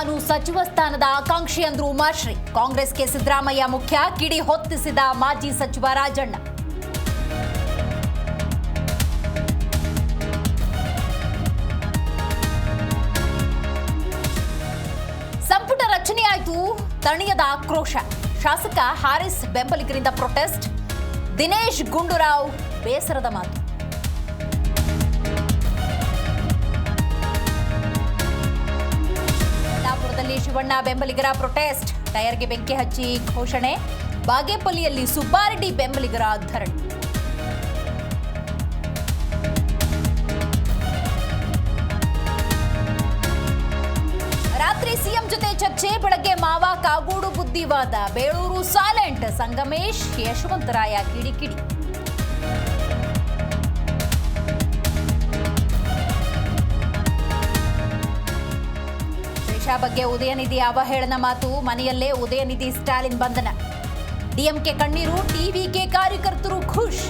ನಾನು ಸಚಿವ ಸ್ಥಾನದ ಆಕಾಂಕ್ಷಿ ಅಂದ್ರು ಉಮಾಶ್ರೀ. ಕಾಂಗ್ರೆಸ್ಗೆ ಸಿದ್ದರಾಮಯ್ಯ ಮುಖ್ಯ, ಕಿಡಿ ಹೊತ್ತಿಸಿದ ಮಾಜಿ ಸಚಿವ ರಾಜಣ್ಣ. ಸಂಪುಟ ರಚನೆಯಾಯಿತು, ತಣಿಯದ ಆಕ್ರೋಶ. ಶಾಸಕ ಹಾರಿಸ್ ಬೆಂಬಲಿಗರಿಂದ ಪ್ರೊಟೆಸ್ಟ್. ದಿನೇಶ್ ಗುಂಡೂರಾವ್ ಬೇಸರದ ಮಾತು. ಯಲ್ಲಾಪುರದಲ್ಲಿ ಶಿವಣ್ಣ ಬೆಂಬಲಿಗರ ಪ್ರೊಟೆಸ್ಟ್. ಟೈರ್ಗೆ ಬೆಂಕಿ ಹಚ್ಚಿ ಘೋಷಣೆ. ಬಾಗೇಪಲ್ಲಿಯಲ್ಲಿ ಸುಬ್ಬಾರೆಡ್ಡಿ ಬೆಂಬಲಿಗರ ಧರಣಿ. ರಾತ್ರಿ ಸಿಎಂ ಜೊತೆ ಚರ್ಚೆ, ಬೆಳಗ್ಗೆ ಮಾವ ಕಾಗೋಡು ಬುದ್ಧಿವಾದ. ಬೇಳೂರು ಸೈಲೆಂಟ್, ಸಂಗಮೇಶ್ ಯಶವಂತರಾಯ ಕಿಡಿಕಿಡಿ. ತ್ರಿಷಾ ಬಗ್ಗೆ ಉದಯನಿಧಿ ಅವಹೇಳನ ಮಾತು. ಮನೆಯಲ್ಲೇ ಉದಯನಿಧಿ ಸ್ಟಾಲಿನ್ ಬಂಧನ. ಡಿಎಂಕೆ ಕಣ್ಣೀರು, ಟಿವಿಕೆ ಕಾರ್ಯಕರ್ತರು ಖುಷ್.